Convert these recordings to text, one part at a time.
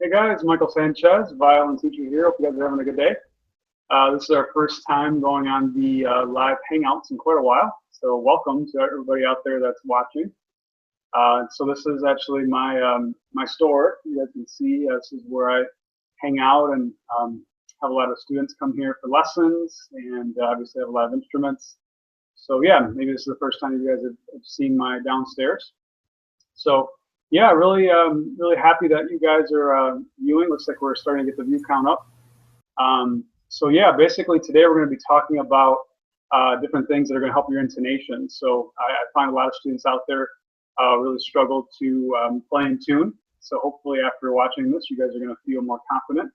Hey guys, Michael Sanchez, violin teacher here. Hope you guys are having a good day. This is our first time going on the live Hangouts in quite a while. So welcome to everybody out there that's watching. So this is actually my store. You guys can see this is where I hang out and have a lot of students come here for lessons, and obviously have a lot of instruments. So yeah, maybe this is the first time you guys have seen my downstairs. So yeah, really happy that you guys are viewing. Looks like we're starting to get the view count up. So yeah, basically today we're going to be talking about different things that are going to help your intonation. So I find a lot of students out there really struggle to play in tune. So hopefully after watching this, you guys are going to feel more confident.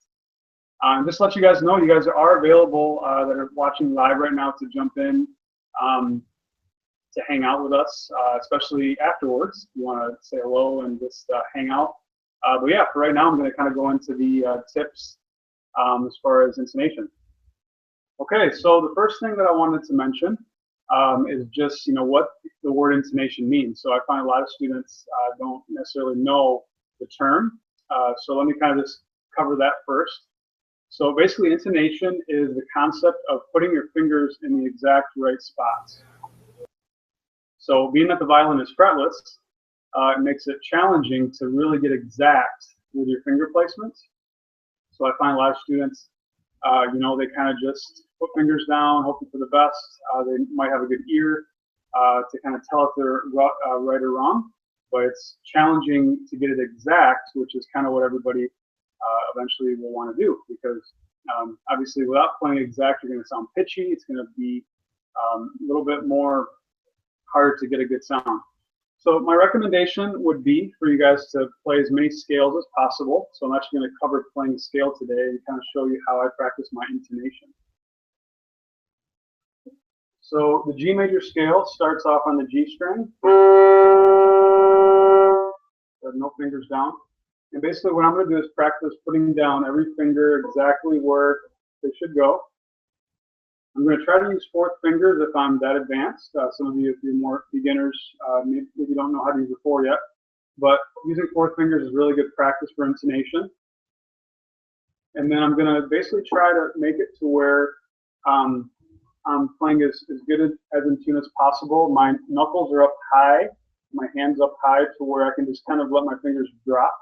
Just to let you guys know, you guys are available that are watching live right now to jump in to hang out with us, especially afterwards. If you want to say hello and just hang out. But yeah, for right now, I'm going to kind of go into the tips as far as intonation. Okay, so the first thing that I wanted to mention is just what the word intonation means. So I find a lot of students don't necessarily know the term. So let me kind of just cover that first. So basically, intonation is the concept of putting your fingers in the exact right spots. So being that the violin is fretless, it makes it challenging to really get exact with your finger placements. So I find a lot of students, they kind of just put fingers down, hoping for the best. They might have a good ear to kind of tell if they're right or wrong, but it's challenging to get it exact, which is kind of what everybody eventually will want to do, because obviously without playing exact, you're going to sound pitchy. It's going to be a little bit more hard to get a good sound. So my recommendation would be for you guys to play as many scales as possible. So I'm actually going to cover playing scale today and kind of show you how I practice my intonation. So the G major scale starts off on the G string. Have no fingers down. And basically what I'm going to do is practice putting down every finger exactly where they should go. I'm going to try to use fourth fingers if I'm that advanced. Some of you, if you're more beginners, maybe you don't know how to use the four yet. But using fourth fingers is really good practice for intonation. And then I'm going to basically try to make it to where I'm playing as good as in tune as possible. My knuckles are up high, my hands up high to where I can just kind of let my fingers drop.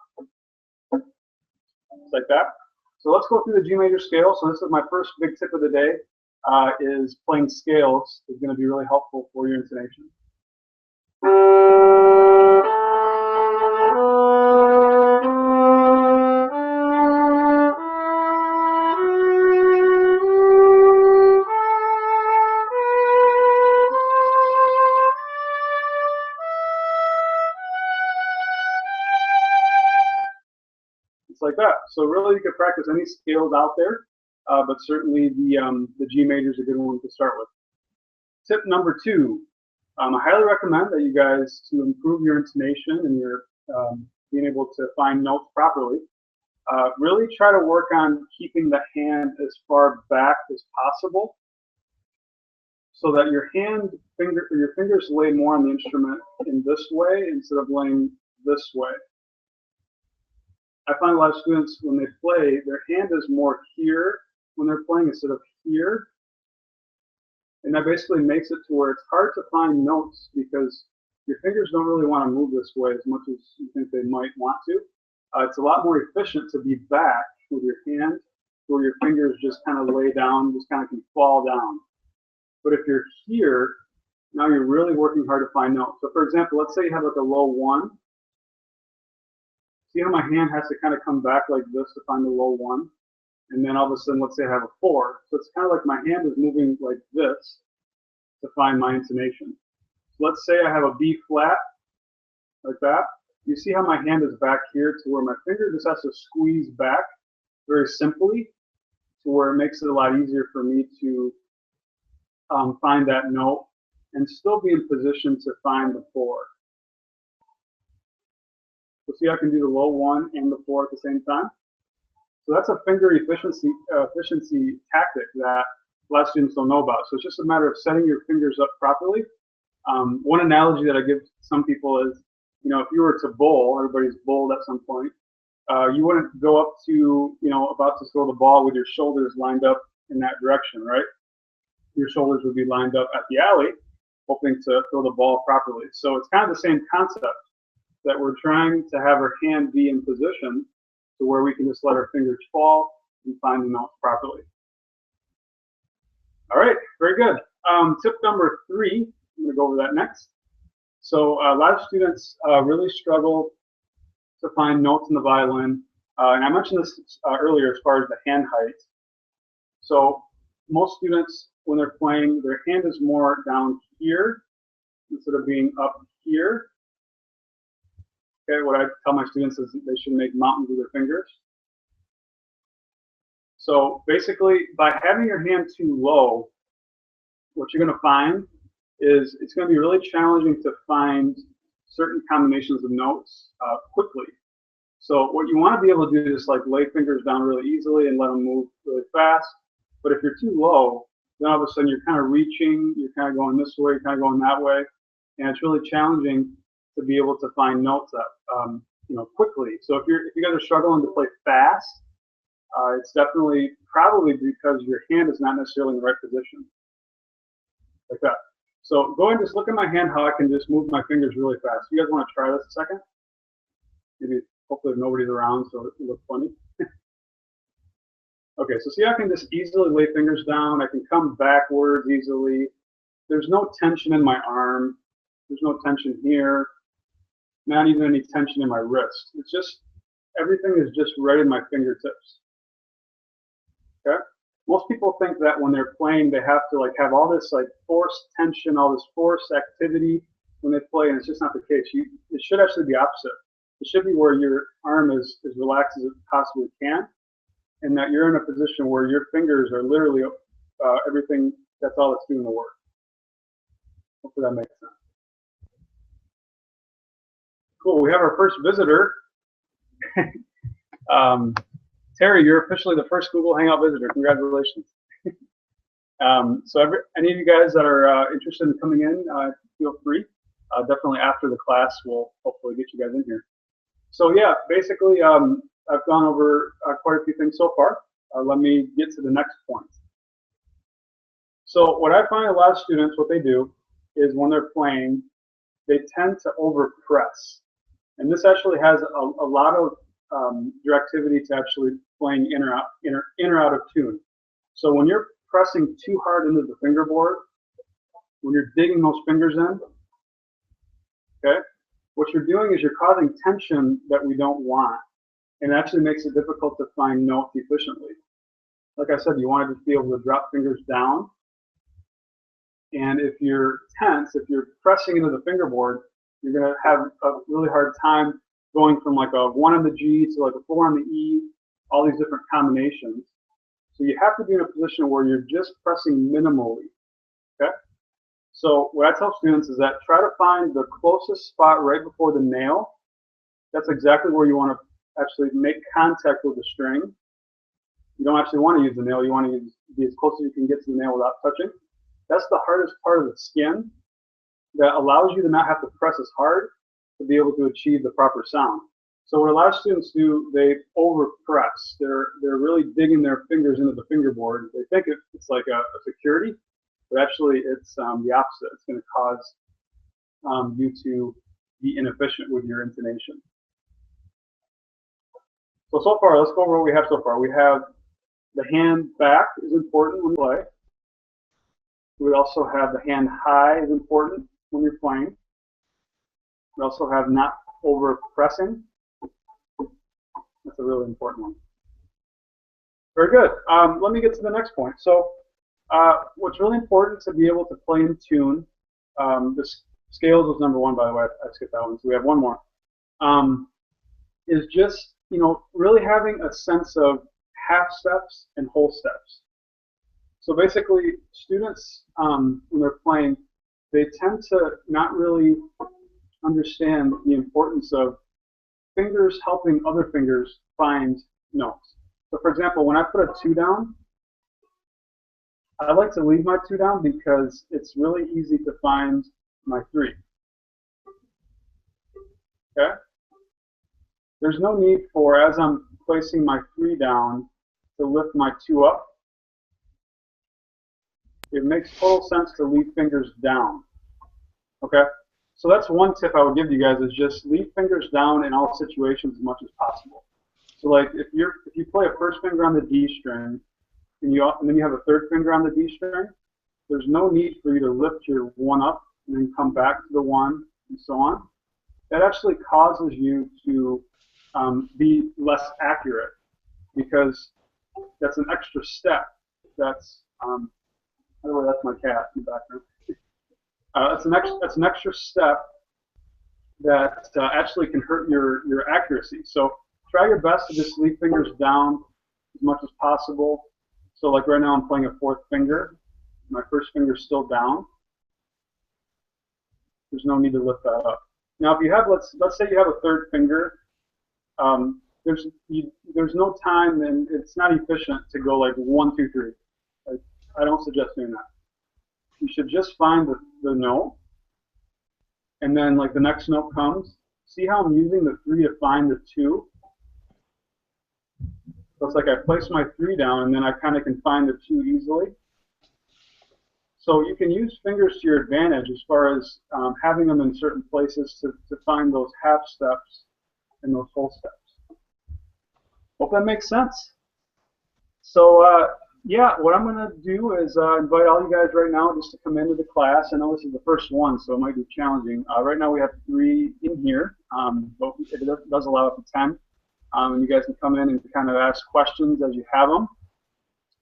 Just like that. So let's go through the G major scale. So this is my first big tip of the day. Is playing scales is going to be really helpful for your intonation. It's like that. So really you could practice any scales out there. But certainly the G major is a good one to start with. Tip number 2, I highly recommend that you guys, to improve your intonation and your being able to find notes properly, really try to work on keeping the hand as far back as possible, so that your fingers lay more on the instrument in this way instead of laying this way. I find a lot of students, when they play, their hand is more here when they're playing instead of here, and that basically makes it to where it's hard to find notes because your fingers don't really want to move this way as much as you think they might want to. It's a lot more efficient to be back with your hand, where your fingers just kind of lay down, just kind of can fall down. But if you're here, now you're really working hard to find notes. So for example, let's say you have like a low 1. See how my hand has to kind of come back like this to find the low 1? And then all of a sudden, let's say I have a 4. So it's kind of like my hand is moving like this to find my intonation. So let's say I have a B flat, like that. You see how my hand is back here to where my finger just has to squeeze back very simply, to where it makes it a lot easier for me to find that note and still be in position to find the 4. So see, I can do the low 1 and the 4 at the same time. So that's a finger efficiency tactic that a lot of students don't know about. So it's just a matter of setting your fingers up properly. One analogy that I give some people is, if you were to bowl, everybody's bowled at some point, you wouldn't go up to, about to throw the ball with your shoulders lined up in that direction, right? Your shoulders would be lined up at the alley, hoping to throw the ball properly. So it's kind of the same concept, that we're trying to have our hand be in position to where we can just let our fingers fall and find the notes properly. All right, very good. Tip number 3, I'm going to go over that next. So a lot of students really struggle to find notes in the violin. And I mentioned this earlier as far as the hand height. So most students, when they're playing, their hand is more down here instead of being up here. Okay, what I tell my students is they should make mountains with their fingers. So basically, by having your hand too low, what you're going to find is it's going to be really challenging to find certain combinations of notes quickly. So what you want to be able to do is like lay fingers down really easily and let them move really fast. But if you're too low, then all of a sudden you're kind of reaching, you're kind of going this way, you're kind of going that way, and it's really challenging to be able to find notes up, quickly. So if you guys are struggling to play fast, it's definitely probably because your hand is not necessarily in the right position, like that. So go and just look at my hand, how I can just move my fingers really fast. You guys want to try this a second? Maybe, hopefully nobody's around, so it looks funny. Okay, so see, I can just easily lay fingers down. I can come backwards easily. There's no tension in my arm. There's no tension here. Not even any tension in my wrist. It's just, everything is just right in my fingertips. Okay? Most people think that when they're playing, they have to have all this forced tension, all this forced activity when they play, and it's just not the case. It should actually be opposite. It should be where your arm is as relaxed as it possibly can, and that you're in a position where your fingers are literally everything, that's all that's doing the work. Hopefully that makes sense. Cool, we have our first visitor. Terry, you're officially the first Google Hangout visitor. Congratulations. So any of you guys that are interested in coming in, feel free. Definitely after the class, we'll hopefully get you guys in here. So yeah, basically, I've gone over quite a few things so far. Let me get to the next point. So what I find a lot of students, what they do is when they're playing, they tend to overpress. And this actually has a lot of directivity to actually playing in or out of tune. So when you're pressing too hard into the fingerboard, when you're digging those fingers in, okay, what you're doing is you're causing tension that we don't want, and it actually makes it difficult to find notes efficiently. Like I said, you want to just be able to drop fingers down, and if you're tense, if you're pressing into the fingerboard, you're going to have a really hard time going from like a 1 on the G to like a 4 on the E, all these different combinations. So you have to be in a position where you're just pressing minimally, okay? So what I tell students is that try to find the closest spot right before the nail. That's exactly where you want to actually make contact with the string. You don't actually want to use the nail. You want to be as close as you can get to the nail without touching. That's the hardest part of the skin that allows you to not have to press as hard to be able to achieve the proper sound. So what a lot of students do, they overpress. They're really digging their fingers into the fingerboard. They think it's like a security, but actually it's the opposite. It's going to cause you to be inefficient with your intonation. So far, let's go over what we have so far. We have the hand back is important when you play. We also have the hand high is important when you're playing. We also have not over pressing. That's a really important one. Very good. Let me get to the next point. So what's really important to be able to play in tune, the scales was number 1, by the way. I skipped that one, so we have one more, is just, really having a sense of half steps and whole steps. So basically, students, when they're playing, they tend to not really understand the importance of fingers helping other fingers find notes. So for example, when I put a 2 down, I like to leave my 2 down because it's really easy to find my 3. Okay? there's no need for, as I'm placing my 3 down, to lift my 2 up. It makes total sense to leave fingers down. Okay? So that's one tip I would give you guys, is just leave fingers down in all situations as much as possible. So like if you play a first finger on the D string and then you have a third finger on the D string, there's no need for you to lift your 1 up and then come back to the 1 and so on. That actually causes you to be less accurate, because that's an extra step. That's by the way, that's my cat in the background. That's an extra step that actually can hurt your accuracy. So try your best to just leave fingers down as much as possible. So like right now I'm playing a 4th finger. My first finger is still down. There's no need to lift that up. Now if you have, let's say you have a 3rd finger, there's no time, and it's not efficient to go like 1, 2, 3. Like, I don't suggest doing that. You should just find the note, and then like the next note comes. See how I'm using the 3 to find the 2? So it's like I place my 3 down, and then I kind of can find the 2 easily. So you can use fingers to your advantage as far as having them in certain places to find those half steps and those whole steps. Hope that makes sense. So yeah, what I'm going to do is invite all you guys right now just to come into the class. I know this is the first one, so it might be challenging. Right now we have 3 in here, but it does allow up to 10. And you guys can come in and kind of ask questions as you have them.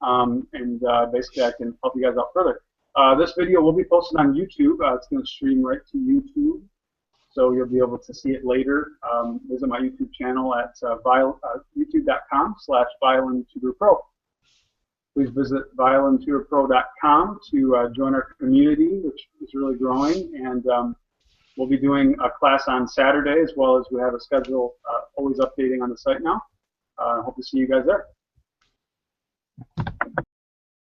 And basically I can help you guys out further. This video will be posted on YouTube. It's going to stream right to YouTube, so you'll be able to see it later. Visit my YouTube channel at youtube.com/violintutorpro. Please visit violintutorpro.com to join our community, which is really growing. And we'll be doing a class on Saturday, as well as we have a schedule always updating on the site now. Hope to see you guys there.